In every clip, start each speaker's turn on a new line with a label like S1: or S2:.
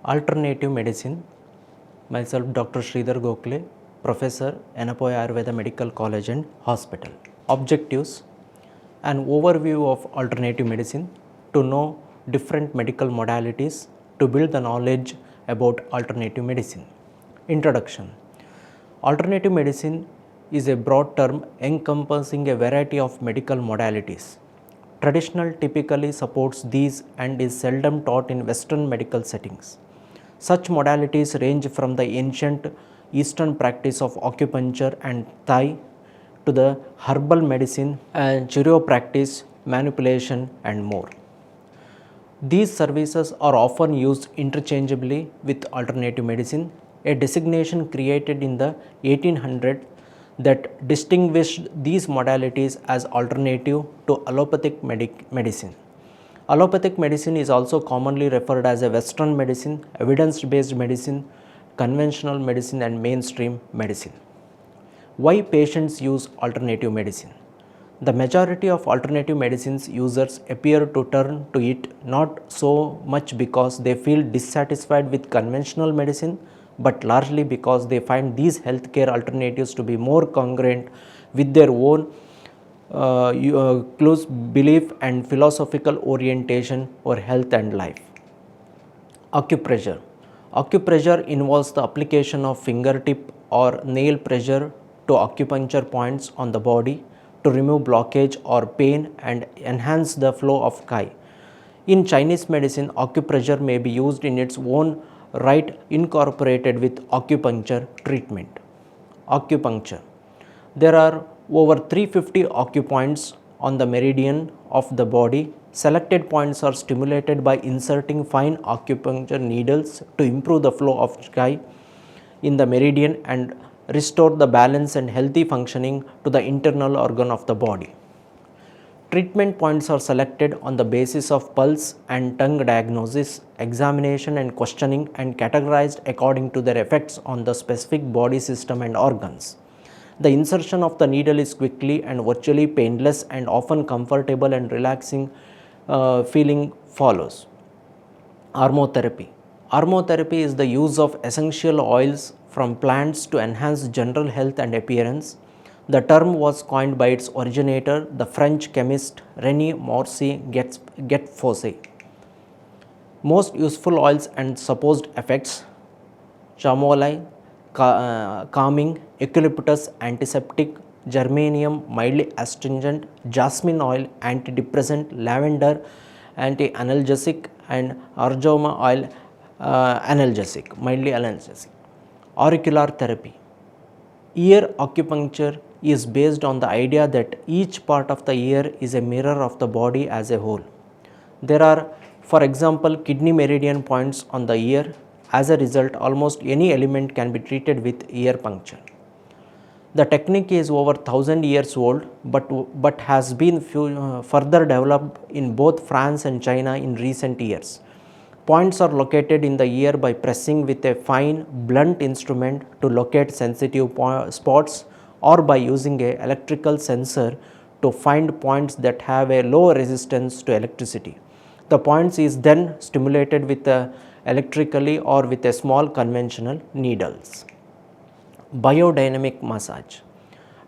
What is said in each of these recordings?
S1: Alternative medicine. Myself Dr. Sridhar Gokhale, Professor, Yenepoya Ayurveda Medical College and Hospital. Objectives: an overview of alternative medicine, to know different medical modalities, to build the knowledge about alternative medicine. Introduction. Alternative medicine is a broad term encompassing a variety of medical modalities. Traditional typically supports these and is seldom taught in Western medical settings. Such modalities range from the ancient Eastern practice of acupuncture and Thai to the herbal medicine and chiropractic, manipulation and more. These services are often used interchangeably with alternative medicine, a designation created in the 1800s that distinguished these modalities as alternative to allopathic medicine. Allopathic medicine is also commonly referred as a Western medicine, evidence-based medicine, conventional medicine and mainstream medicine. Why patients use alternative medicine? The majority of alternative medicines users appear to turn to it not so much because they feel dissatisfied with conventional medicine, but largely because they find these healthcare alternatives to be more congruent with their own close belief and philosophical orientation for health and life. Acupressure. Acupressure involves the application of fingertip or nail pressure to acupuncture points on the body to remove blockage or pain and enhance the flow of Qi. In Chinese medicine, acupressure may be used in its own right incorporated with acupuncture treatment. Acupuncture. There are over 350 acupoints on the meridian of the body. Selected points are stimulated by inserting fine acupuncture needles to improve the flow of Qi in the meridian and restore the balance and healthy functioning to the internal organ of the body. Treatment points are selected on the basis of pulse and tongue diagnosis, examination and questioning, and categorized according to their effects on the specific body system and organs. The insertion of the needle is quickly and virtually painless and often comfortable and relaxing feeling follows. Aromatherapy. Aromatherapy is the use of essential oils from plants to enhance general health and appearance. The term was coined by its originator, the French chemist René Morcy Getfosse. Most useful oils and supposed effects: chamomile, calming; eucalyptus, antiseptic; geranium, mildly astringent; jasmine oil, antidepressant; lavender, anti-analgesic; and arjoma oil, analgesic, mildly analgesic. Auricular therapy. Ear acupuncture is based on the idea that each part of the ear is a mirror of the body as a whole. There are, for example, kidney meridian points on the ear. As a result, almost any element can be treated with ear puncture. The technique is over 1000 years old, but has been further developed in both France and China in recent years. Points are located in the ear by pressing with a fine, blunt instrument to locate sensitive spots, or by using an electrical sensor to find points that have a low resistance to electricity. The points is then stimulated with electrically or with a small conventional needles. Biodynamic massage.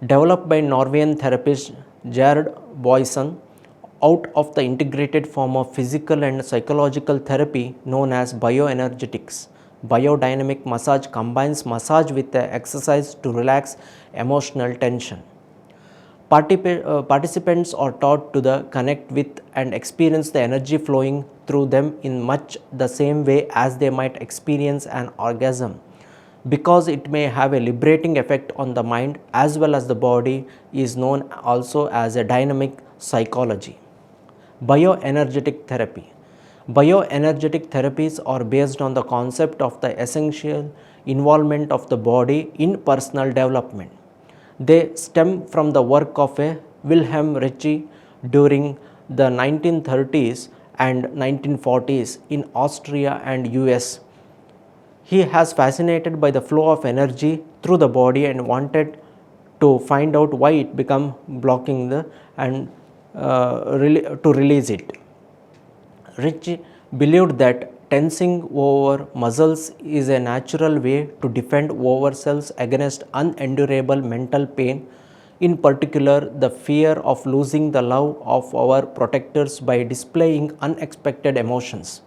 S1: Developed by Norwegian therapist Jared Boyson out of the integrated form of physical and psychological therapy known as bioenergetics. Biodynamic massage combines massage with exercise to relax emotional tension. Participants are taught to connect with and experience the energy flowing through them in much the same way as they might experience an orgasm. Because it may have a liberating effect on the mind as well as the body, is known also as a dynamic psychology. Bioenergetic therapy. Bioenergetic therapies are based on the concept of the essential involvement of the body in personal development. They stem from the work of Wilhelm Reich during the 1930s and 1940s in Austria and US. He has fascinated by the flow of energy through the body and wanted to find out why it become blocking to release it. Rich believed that tensing over muscles is a natural way to defend ourselves against unendurable mental pain, in particular the fear of losing the love of our protectors by displaying unexpected emotions.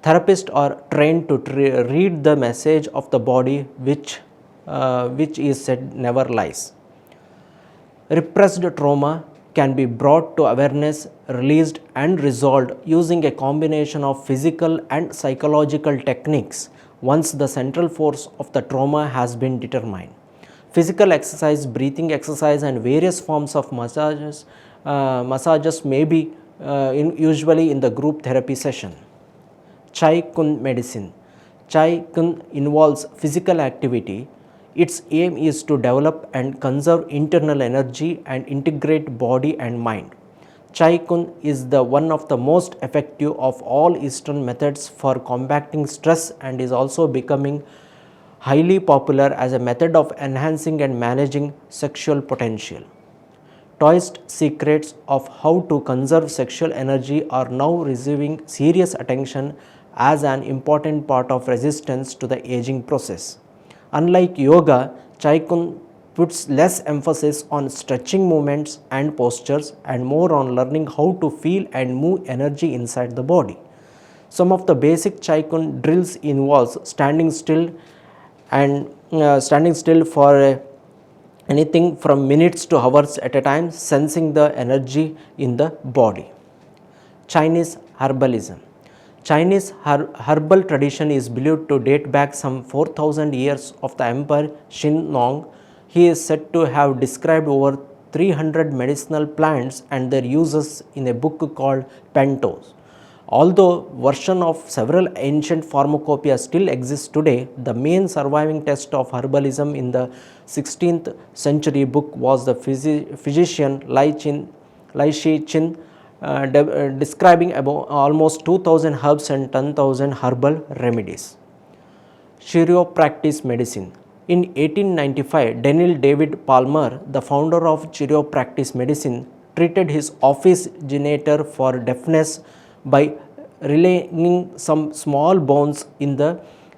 S1: Therapists are trained to read the message of the body which is said never lies. Repressed trauma can be brought to awareness, released and resolved using a combination of physical and psychological techniques once the central force of the trauma has been determined. Physical exercise, breathing exercise and various forms of massages may be usually in the group therapy session. Chai Kun medicine. Chai Kun involves physical activity. Its aim is to develop and conserve internal energy and integrate body and mind. Chai Kun is the one of the most effective of all Eastern methods for combating stress and is also becoming highly popular as a method of enhancing and managing sexual potential. Taoist secrets of how to conserve sexual energy are now receiving serious attention as an important part of resistance to the aging process. Unlike yoga, Chai Kun puts less emphasis on stretching movements and postures and more on learning how to feel and move energy inside the body. Some of the basic Chai Kun drills involves standing still for anything from minutes to hours at a time, sensing the energy in the body. Chinese herbalism. Chinese herbal tradition is believed to date back some 4,000 years of the Emperor Xin Nong. He is said to have described over 300 medicinal plants and their uses in a book called Pentos. Although version of several ancient pharmacopoeia still exists today, the main surviving text of herbalism in the 16th century book was the physician Lai Shi Chin, describing about almost 2000 herbs and 10,000 herbal remedies. Chiropractic medicine. In 1895, Daniel David Palmer, the founder of chiropractic medicine, treated his office janitor for deafness by relaying some small bones in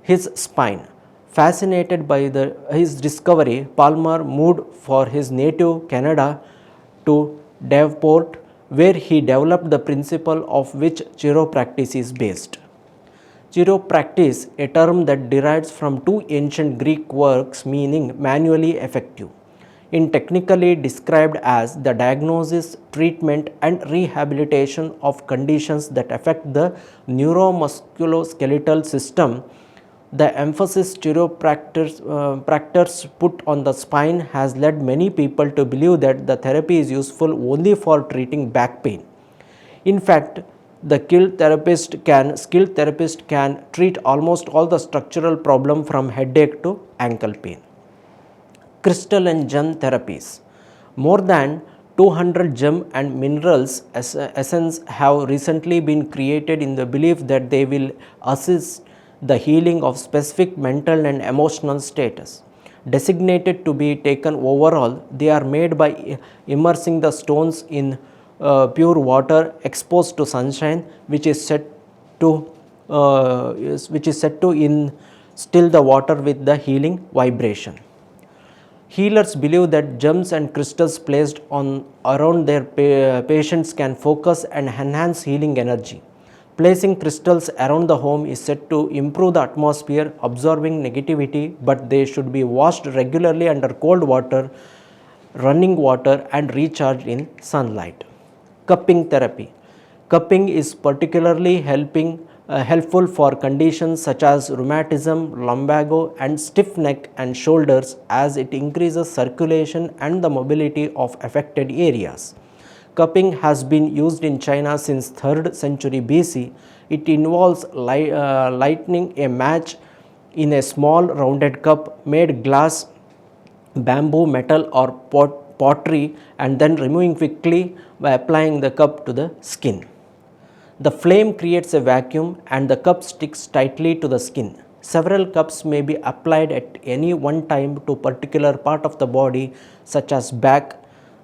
S1: his spine. Fascinated by his discovery, Palmer moved for his native Canada to Davenport, where he developed the principle of which chiropractic is based. Chiropractic, a term that derives from two ancient Greek words meaning manually effective, is technically described as the diagnosis, treatment and rehabilitation of conditions that affect the neuromusculoskeletal system. The emphasis chiropractors put on the spine has led many people to believe that the therapy is useful only for treating back pain. In fact, the skilled therapist can treat almost all the structural problem from headache to ankle pain. Crystal and gem therapies. More than 200 gem and minerals essence have recently been created in the belief that they will assist the healing of specific mental and emotional status. Designated to be taken overall, they are made by immersing the stones in pure water exposed to sunshine, which is said to instill the water with the healing vibration. Healers believe that gems and crystals placed around their patients can focus and enhance healing energy. Placing crystals around the home is said to improve the atmosphere, absorbing negativity, but they should be washed regularly under cold water, running water and recharged in sunlight. Cupping therapy. Cupping is particularly helpful for conditions such as rheumatism, lumbago and stiff neck and shoulders, as it increases circulation and the mobility of affected areas. Cupping has been used in China since 3rd century BC. It involves lighting a match in a small rounded cup made glass, bamboo, metal or pottery, and then removing quickly by applying the cup to the skin. The flame creates a vacuum and the cup sticks tightly to the skin. Several cups may be applied at any one time to a particular part of the body such as back,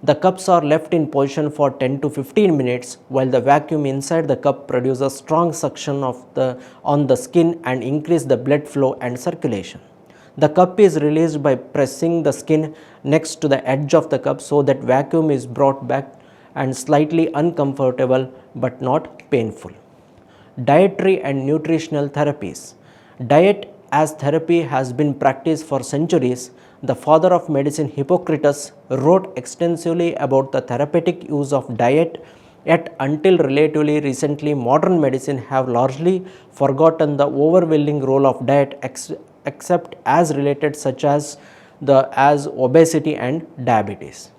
S1: The cups are left in position for 10 to 15 minutes while the vacuum inside the cup produces strong suction on the skin and increase the blood flow and circulation. The cup is released by pressing the skin next to the edge of the cup so that vacuum is brought back and slightly uncomfortable but not painful. Dietary and nutritional therapies. Diet as therapy has been practiced for centuries. The father of medicine Hippocrates wrote extensively about the therapeutic use of diet, yet until relatively recently modern medicine have largely forgotten the overwhelming role of diet except as related such as obesity and diabetes.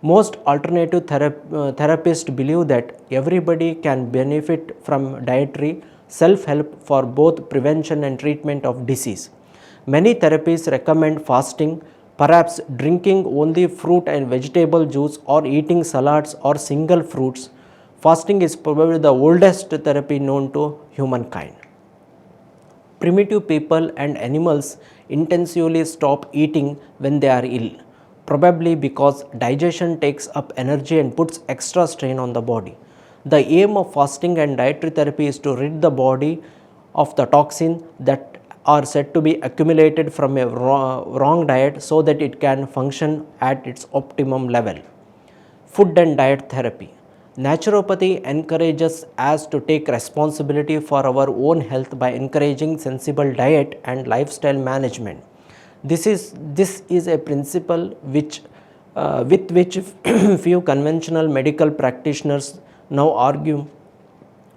S1: Most alternative therapists believe that everybody can benefit from dietary self-help for both prevention and treatment of disease. Many therapies recommend fasting, perhaps drinking only fruit and vegetable juice or eating salads or single fruits. Fasting is probably the oldest therapy known to humankind. Primitive people and animals intensively stop eating when they are ill, probably because digestion takes up energy and puts extra strain on the body. The aim of fasting and dietary therapy is to rid the body of the toxin that are said to be accumulated from a wrong diet so that it can function at its optimum level. Food and diet therapy. Naturopathy encourages us to take responsibility for our own health by encouraging sensible diet and lifestyle management. This is a principle with which few conventional medical practitioners now argue.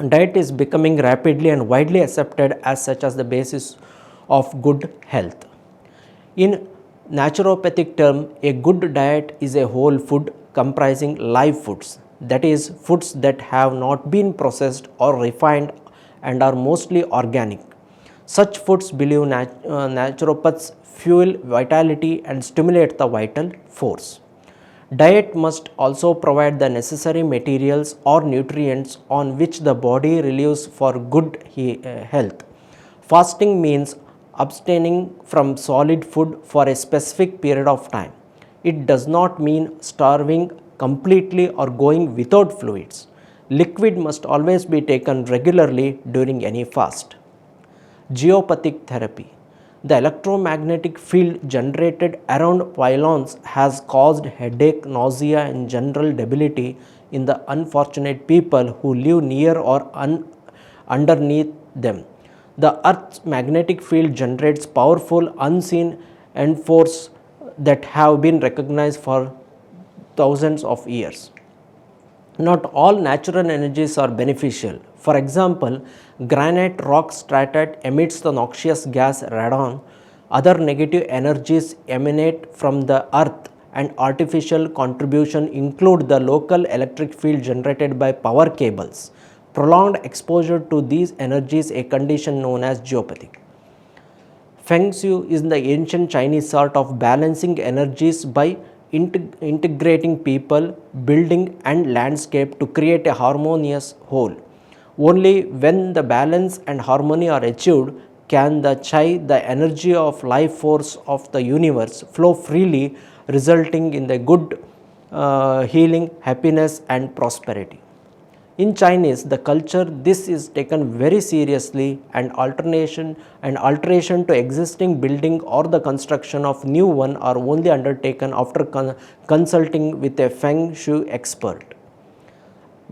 S1: Diet is becoming rapidly and widely accepted as such as the basis of good health. In naturopathic term, a good diet is a whole food comprising live foods, that is, foods that have not been processed or refined and are mostly organic. Such foods, believe naturopaths, fuel vitality and stimulate the vital force. Diet must also provide the necessary materials or nutrients on which the body relies for good health. Fasting means abstaining from solid food for a specific period of time. It does not mean starving completely or going without fluids. Liquid must always be taken regularly during any fast. Geopathic therapy. The electromagnetic field generated around pylons has caused headache, nausea and general debility in the unfortunate people who live near or underneath them. The Earth's magnetic field generates powerful unseen end force that have been recognized for thousands of years. Not all natural energies are beneficial. For example, granite rock strata emits the noxious gas radon. Other negative energies emanate from the earth, and artificial contribution include the local electric field generated by power cables. Prolonged exposure to these energies, a condition known as geopathic. Feng Shui is the ancient Chinese art of balancing energies by integrating people, building and landscape to create a harmonious whole. Only when the balance and harmony are achieved can the Chai, the energy of life force of the universe, flow freely, resulting in the good healing, happiness and prosperity. In Chinese, the culture, this is taken very seriously, and alteration to existing building or the construction of new one are only undertaken after consulting with a Feng Shui expert.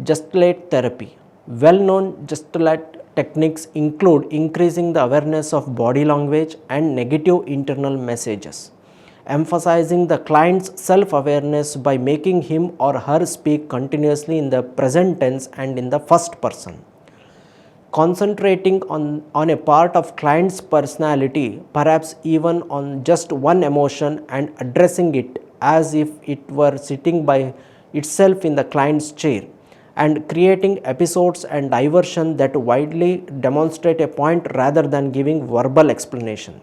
S1: Gestalt therapy. Well-known Gestalt techniques include increasing the awareness of body language and negative internal messages, emphasizing the client's self-awareness by making him or her speak continuously in the present tense and in the first person. Concentrating on a part of client's personality, perhaps even on just one emotion, and addressing it as if it were sitting by itself in the client's chair, and creating episodes and diversion that widely demonstrate a point rather than giving verbal explanation.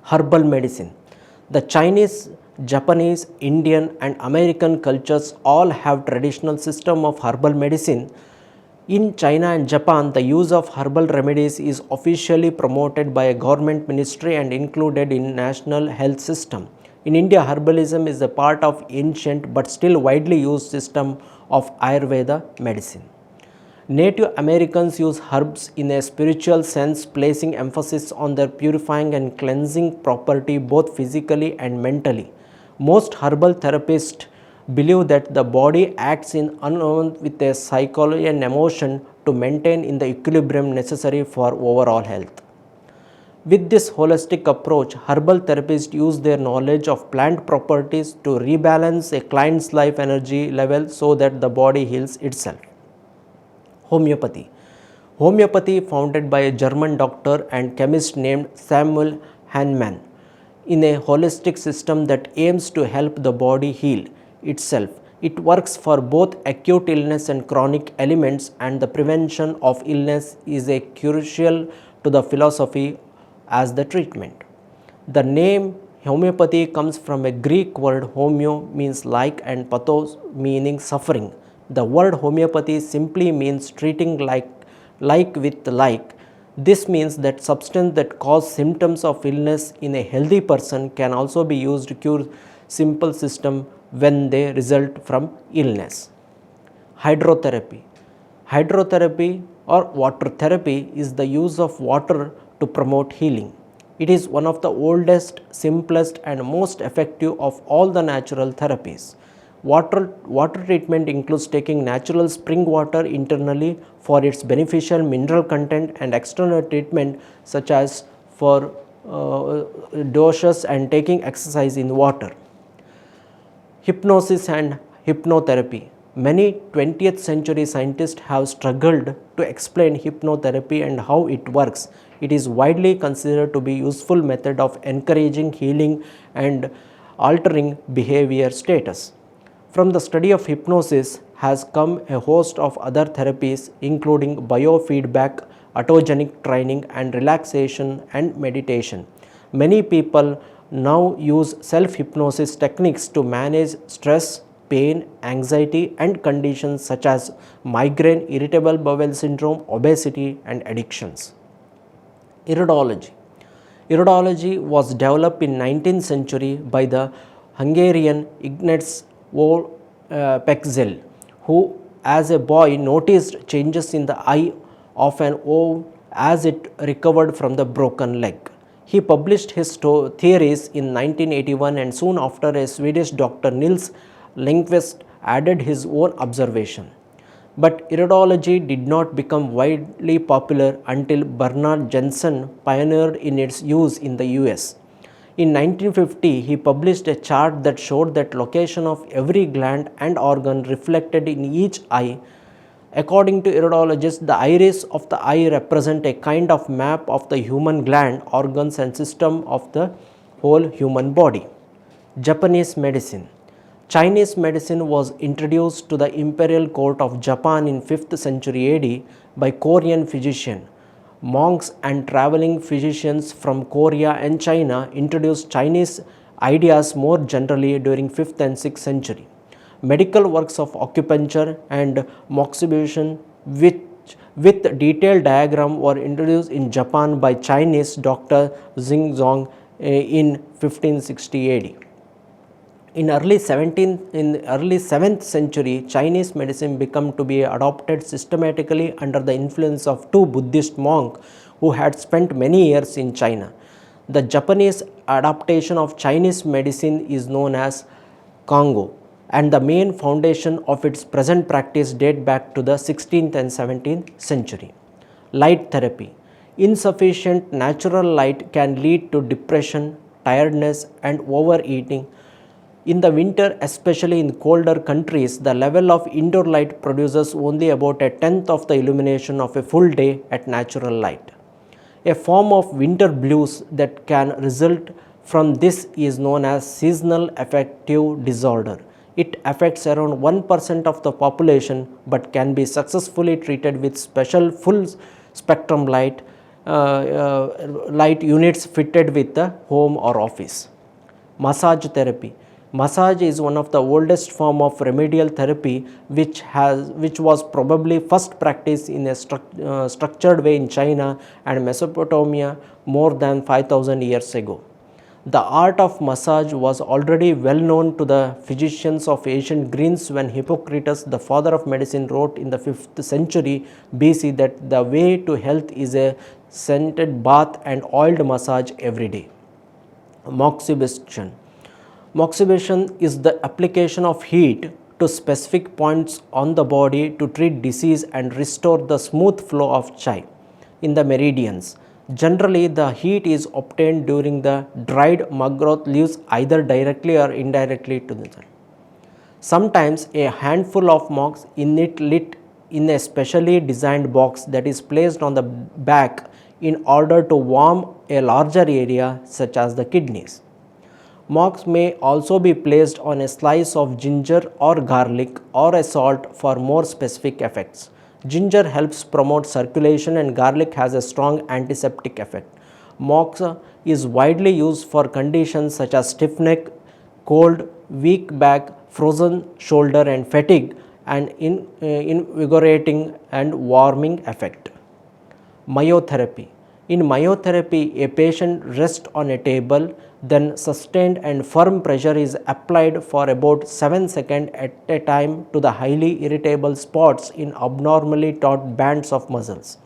S1: Herbal medicine. The Chinese, Japanese, Indian and American cultures all have traditional system of herbal medicine. In China and Japan, the use of herbal remedies is officially promoted by a government ministry and included in national health system. In India, herbalism is a part of ancient but still widely used system of Ayurveda medicine. Native Americans use herbs in a spiritual sense, placing emphasis on their purifying and cleansing property both physically and mentally. Most herbal therapists believe that the body acts in unison with a psychology and emotion to maintain in the equilibrium necessary for overall health. With this holistic approach, herbal therapists use their knowledge of plant properties to rebalance a client's life energy level so that the body heals itself. Homeopathy. Homeopathy, founded by a German doctor and chemist named Samuel Hahnemann, in a holistic system that aims to help the body heal itself. It works for both acute illness and chronic elements, and the prevention of illness is a crucial to the philosophy as the treatment. The name homeopathy comes from a Greek word homeo means like and pathos meaning suffering. The word homeopathy simply means treating like with like. This means that substance that cause symptoms of illness in a healthy person can also be used to cure simple system when they result from illness. Hydrotherapy. Hydrotherapy or water therapy is the use of water to promote healing. It is one of the oldest, simplest and most effective of all the natural therapies. Water treatment includes taking natural spring water internally for its beneficial mineral content, and external treatment such as for doshes and taking exercise in water. Hypnosis and hypnotherapy. Many 20th century scientists have struggled to explain hypnotherapy and how it works. It is widely considered to be a useful method of encouraging healing and altering behavior status. From the study of hypnosis has come a host of other therapies including biofeedback, autogenic training and relaxation and meditation. Many people now use self-hypnosis techniques to manage stress, pain, anxiety and conditions such as migraine, irritable bowel syndrome, obesity and addictions. Iridology. Iridology was developed in 19th century by the Hungarian Ignaz Pexel, who as a boy noticed changes in the eye of an owl as it recovered from the broken leg. He published his theories in 1981, and soon after a Swedish doctor Nils Lindqvist added his own observation. But iridology did not become widely popular until Bernard Jensen pioneered in its use in the US. In 1950, he published a chart that showed that location of every gland and organ reflected in each eye. According to iridologists, the iris of the eye represents a kind of map of the human gland, organs and system of the whole human body. Japanese medicine. Chinese medicine was introduced to the imperial court of Japan in 5th century AD by Korean physicians. Monks and traveling physicians from Korea and China introduced Chinese ideas more generally during 5th and 6th century. Medical works of acupuncture and moxibustion with detailed diagram were introduced in Japan by Chinese Dr. Xingzong in 1560 AD. In early 7th century, Chinese medicine became to be adopted systematically under the influence of two Buddhist monks who had spent many years in China. The Japanese adaptation of Chinese medicine is known as Kongo, and the main foundation of its present practice date back to the 16th and 17th century. Light therapy. Insufficient natural light can lead to depression, tiredness and overeating. In the winter, especially in colder countries, the level of indoor light produces only about a tenth of the illumination of a full day at natural light. A form of winter blues that can result from this is known as seasonal affective disorder. It affects around 1% of the population but can be successfully treated with special full spectrum light units fitted with the home or office. Massage therapy. Massage is one of the oldest form of remedial therapy which was probably first practiced in a structured way in China and Mesopotamia more than 5000 years ago. The art of massage was already well known to the physicians of ancient Greece when Hippocrates, the father of medicine, wrote in the 5th century BC that the way to health is a scented bath and oiled massage every day. Moxibustion. Moxibustion is the application of heat to specific points on the body to treat disease and restore the smooth flow of chi in the meridians. Generally, the heat is obtained during the dried mugwort leaves either directly or indirectly to the sun. Sometimes a handful of mox lit in a specially designed box that is placed on the back in order to warm a larger area such as the kidneys. Mox may also be placed on a slice of ginger or garlic or a salt for more specific effects. Ginger helps promote circulation and garlic has a strong antiseptic effect. Mox is widely used for conditions such as stiff neck, cold, weak back, frozen shoulder and fatigue and invigorating and warming effect. Myotherapy. In myotherapy, a patient rests on a table, then sustained and firm pressure is applied for about 7 seconds at a time to the highly irritable spots in abnormally taut bands of muscles.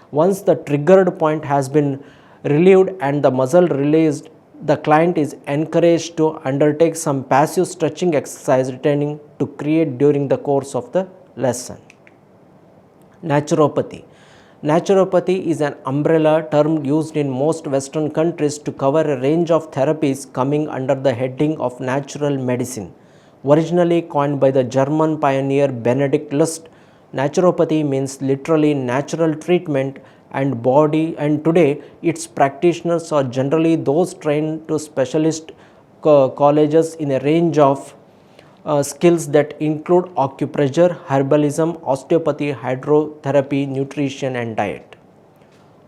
S1: Once the triggered point has been relieved and the muscle released, the client is encouraged to undertake some passive stretching exercise returning to create during the course of the lesson. Naturopathy. Naturopathy is an umbrella term used in most Western countries to cover a range of therapies coming under the heading of natural medicine. Originally coined by the German pioneer Benedict Lust, naturopathy means literally natural treatment and today its practitioners are generally those trained to specialist colleges in a range of skills that include acupressure, herbalism, osteopathy, hydrotherapy, nutrition and diet.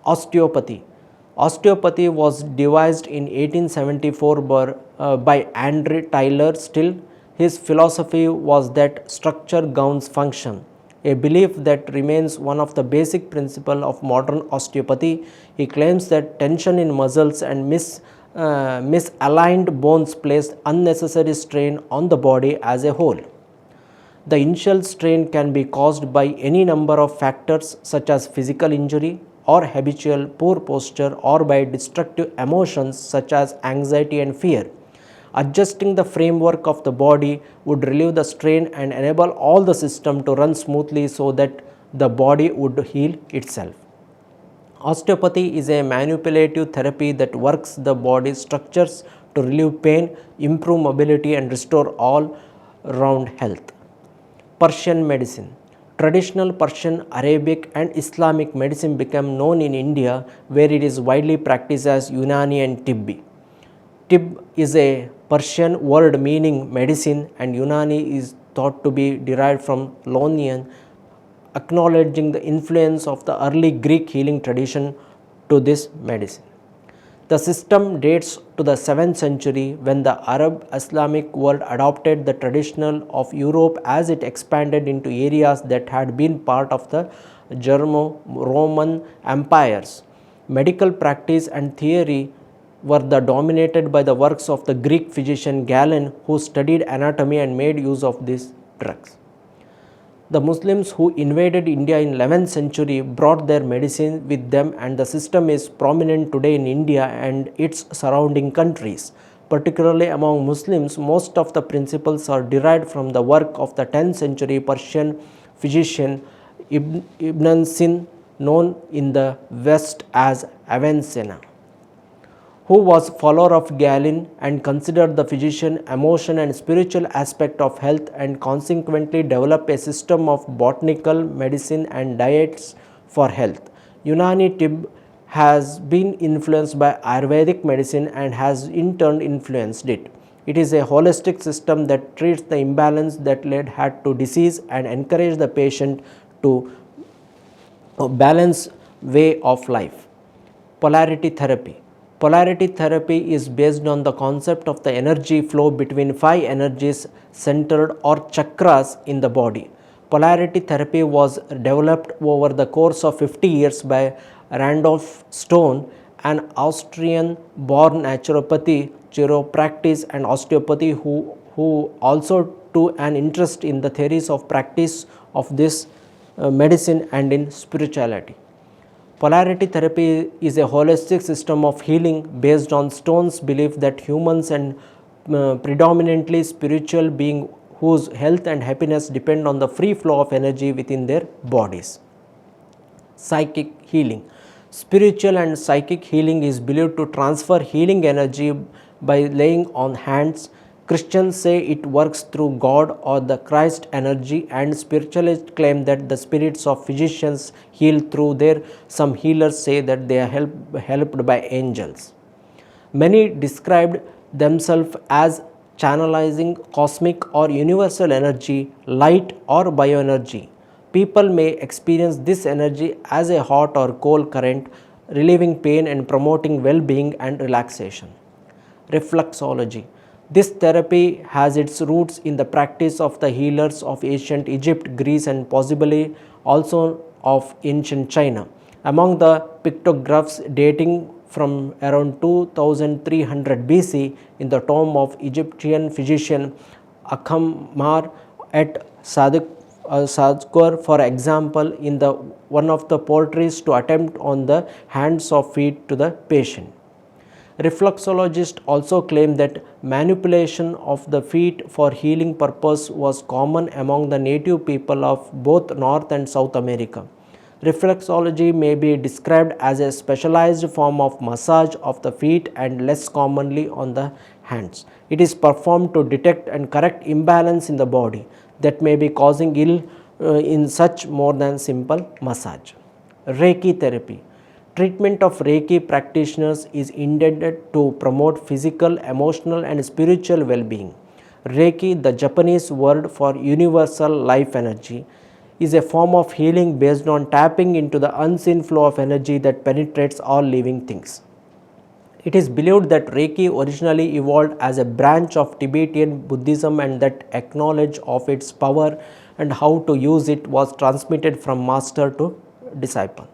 S1: Osteopathy. Osteopathy was devised in 1874 by Andre Tyler Still. His philosophy was that structure governs function, a belief that remains one of the basic principles of modern osteopathy. He claims that tension in muscles and misaligned bones place unnecessary strain on the body as a whole. The initial strain can be caused by any number of factors such as physical injury or habitual poor posture or by destructive emotions such as anxiety and fear. Adjusting the framework of the body would relieve the strain and enable all the system to run smoothly so that the body would heal itself. Osteopathy is a manipulative therapy that works the body structures to relieve pain, improve mobility and restore all-round health. Persian medicine. Traditional Persian, Arabic and Islamic medicine became known in India where it is widely practiced as Unani and Tibbi. Tibb is a Persian word meaning medicine and Unani is thought to be derived from Ionian, acknowledging the influence of the early Greek healing tradition to this medicine. The system dates to the 7th century when the Arab Islamic world adopted the traditional of Europe as it expanded into areas that had been part of the Germo-Roman empires. Medical practice and theory were dominated by the works of the Greek physician Galen, who studied anatomy and made use of these drugs. The Muslims who invaded India in 11th century brought their medicine with them and the system is prominent today in India and its surrounding countries. Particularly among Muslims, most of the principles are derived from the work of the 10th century Persian physician Ibn Sina, known in the West as Avicenna, who was follower of Galen and considered the physician, emotion and spiritual aspect of health and consequently developed a system of botanical medicine and diets for health. Unani Tibb has been influenced by Ayurvedic medicine and has in turn influenced it. It is a holistic system that treats the imbalance that led to disease and encourages the patient to balance way of life. Polarity therapy. Polarity therapy is based on the concept of the energy flow between 5 energies centered or chakras in the body. Polarity therapy was developed over the course of 50 years by Randolph Stone an Austrian-born naturopathy, chiropractic and osteopathy who also took an interest in the theories of practice of this medicine and in spirituality. Polarity therapy is a holistic system of healing based on Stone's belief that humans and predominantly spiritual beings whose health and happiness depend on the free flow of energy within their bodies. Psychic healing. Spiritual and psychic healing is believed to transfer healing energy by laying on hands. Christians say it works through God or the Christ energy, and spiritualists claim that the spirits of physicians heal through their. Some healers say that they are helped by angels. Many described themselves as channelizing cosmic or universal energy, light or bioenergy. People may experience this energy as a hot or cold current, relieving pain and promoting well-being and relaxation. Reflexology. This therapy has its roots in the practice of the healers of ancient Egypt, Greece, and possibly also of ancient China. Among the pictographs dating from around 2300 BC in the tomb of Egyptian physician Akhmar at Sadhgor, for example, in the one of the portraits to attempt on the hands or feet to the patient. Reflexologists also claim that manipulation of the feet for healing purpose was common among the native people of both North and South America. Reflexology may be described as a specialized form of massage of the feet and less commonly on the hands. It is performed to detect and correct imbalance in the body that may be causing ill in such more than simple massage. Reiki therapy. Treatment of Reiki practitioners is intended to promote physical, emotional and spiritual well-being. Reiki, the Japanese word for universal life energy, is a form of healing based on tapping into the unseen flow of energy that penetrates all living things. It is believed that Reiki originally evolved as a branch of Tibetan Buddhism, and that knowledge of its power and how to use it was transmitted from master to disciple.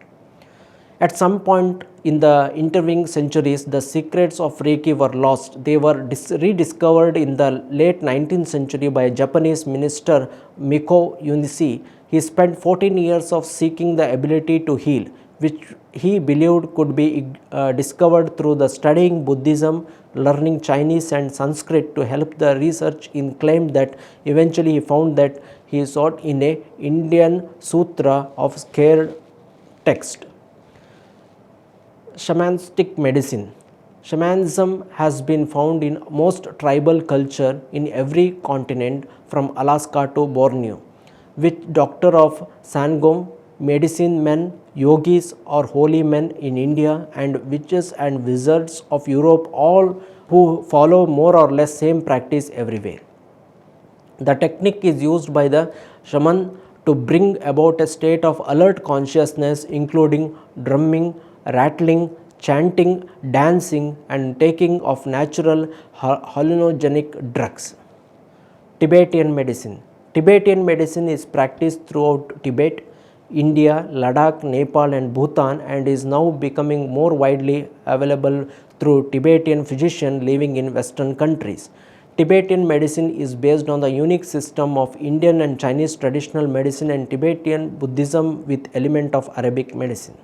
S1: At some point in the intervening centuries, the secrets of Reiki were lost. They were rediscovered in the late 19th century by Japanese minister Miko Yunishi. He spent 14 years of seeking the ability to heal, which he believed could be discovered through the studying Buddhism, learning Chinese and Sanskrit to help the research. In claim that eventually he found that he sought in a Indian sutra of scared text. Shamanistic medicine. Shamanism has been found in most tribal culture in every continent from Alaska to Borneo. With doctor of Sangam, medicine men, yogis or holy men in India, and witches and wizards of Europe, all who follow more or less same practice everywhere. The technique is used by the shaman to bring about a state of alert consciousness, including drumming, rattling, chanting, dancing and taking of natural hallucinogenic drugs. Tibetan medicine. Tibetan medicine is practiced throughout Tibet, India, Ladakh, Nepal and Bhutan, and is now becoming more widely available through Tibetan physicians living in Western countries. Tibetan medicine is based on the unique system of Indian and Chinese traditional medicine and Tibetan Buddhism with element of Arabic medicine.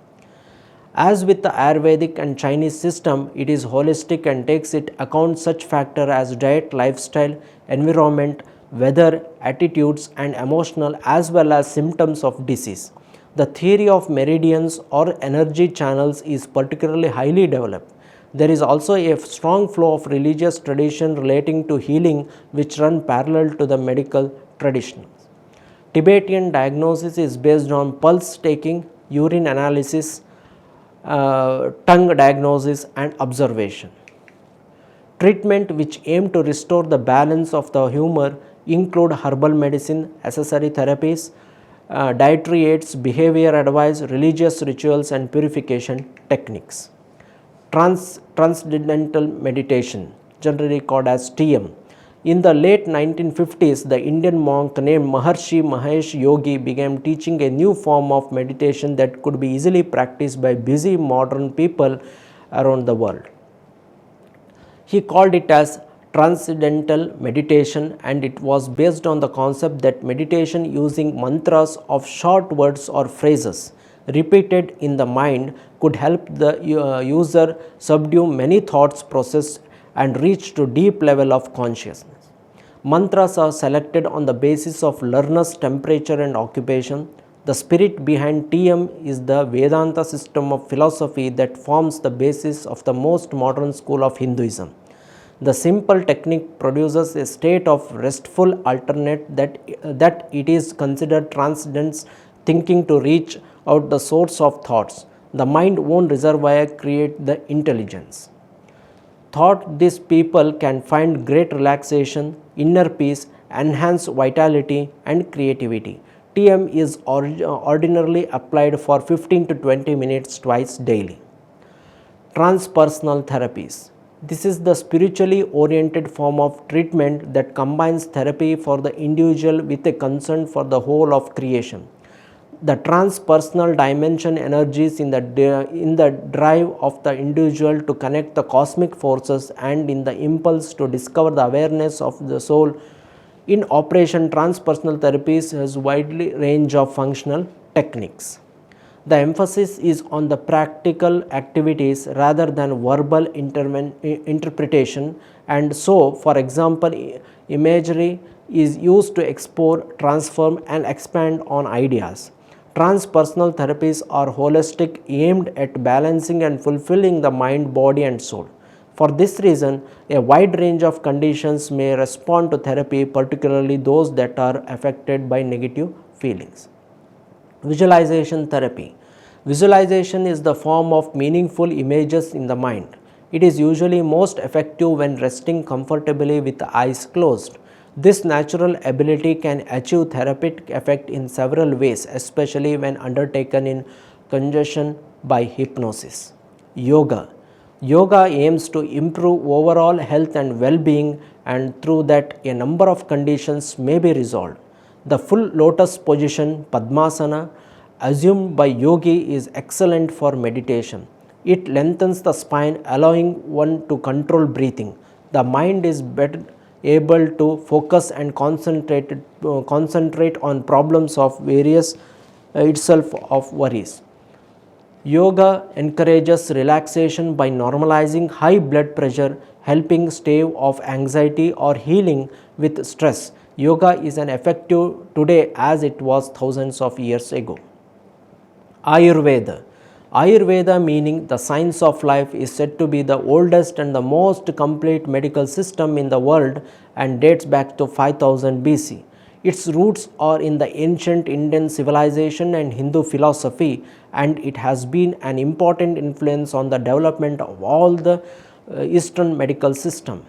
S1: As with the Ayurvedic and Chinese system, it is holistic and takes into account such factors as diet, lifestyle, environment, weather, attitudes and emotional as well as symptoms of disease. The theory of meridians or energy channels is particularly highly developed. There is also a strong flow of religious tradition relating to healing which run parallel to the medical traditions. Tibetan diagnosis is based on pulse taking, urine analysis, tongue diagnosis and observation. Treatment which aim to restore the balance of the humor include herbal medicine, accessory therapies, dietary aids, behavior advice, religious rituals and purification techniques. Transcendental meditation, generally called as TM. In the late 1950s, the Indian monk named Maharshi Mahesh Yogi began teaching a new form of meditation that could be easily practiced by busy modern people around the world. He called it as transcendental meditation, and it was based on the concept that meditation using mantras of short words or phrases repeated in the mind could help the user subdue many thoughts process and reach to deep level of consciousness. Mantras are selected on the basis of learner's temperature and occupation. The spirit behind TM is the Vedanta system of philosophy that forms the basis of the most modern school of Hinduism. The simple technique produces a state of restful alternate that it is considered transcendence thinking to reach out the source of thoughts. The mind own reservoir create the intelligence. Thought these people can find great relaxation, inner peace, enhanced vitality and creativity. TM is ordinarily applied for 15 to 20 minutes twice daily. Transpersonal therapies. This is the spiritually oriented form of treatment that combines therapy for the individual with a concern for the whole of creation. The transpersonal dimension energies in the drive of the individual to connect the cosmic forces and in the impulse to discover the awareness of the soul. In operation, transpersonal therapies has widely range of functional techniques. The emphasis is on the practical activities rather than verbal interpretation, and so, for example, imagery is used to explore, transform and expand on ideas. Transpersonal therapies are holistic, aimed at balancing and fulfilling the mind, body and soul. For this reason, a wide range of conditions may respond to therapy, particularly those that are affected by negative feelings. Visualization therapy. Visualization is the form of meaningful images in the mind. It is usually most effective when resting comfortably with the eyes closed. This natural ability can achieve therapeutic effect in several ways, especially when undertaken in conjunction by hypnosis. Yoga. Yoga aims to improve overall health and well-being, and through that a number of conditions may be resolved. The full lotus position, Padmasana, assumed by yogi is excellent for meditation. It lengthens the spine, allowing one to control breathing. The mind is better able to focus and concentrate on problems of various itself of worries. Yoga encourages relaxation by normalizing high blood pressure, helping stave off anxiety or healing with stress. Yoga is an effective today as it was thousands of years ago. Ayurveda. Ayurveda, meaning the science of life, is said to be the oldest and the most complete medical system in the world and dates back to 5000 BC. Its roots are in the ancient Indian civilization and Hindu philosophy, and it has been an important influence on the development of all the Eastern medical system.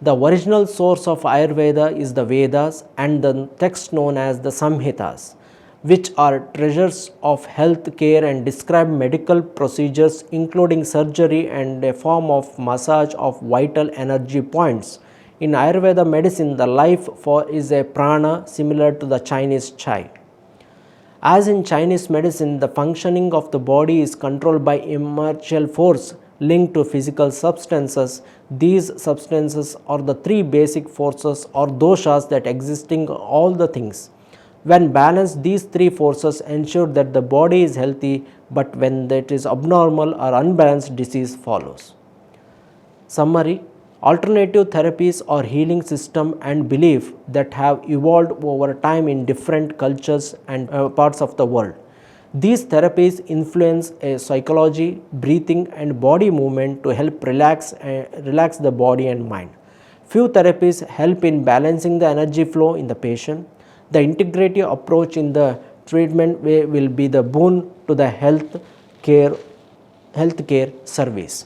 S1: The original source of Ayurveda is the Vedas and the text known as the Samhitas, which are treasures of health care and describe medical procedures including surgery and a form of massage of vital energy points. In Ayurveda medicine, the life force is a prana similar to the Chinese chai. As in Chinese medicine, the functioning of the body is controlled by immortal force linked to physical substances. These substances are the three basic forces or doshas that exist in all the things. When balanced, these three forces ensure that the body is healthy, but when it is abnormal or unbalanced, disease follows. Summary: alternative therapies are healing system and belief that have evolved over time in different cultures and parts of the world. These therapies influence psychology, breathing and body movement to help relax the body and mind. Few therapies help in balancing the energy flow in the patient. The integrative approach in the treatment will be the boon to the healthcare service.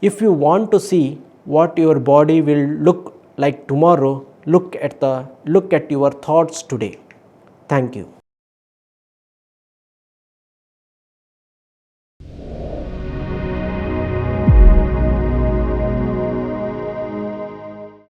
S1: If you want to see what your body will look like tomorrow, look at your thoughts today. Thank you.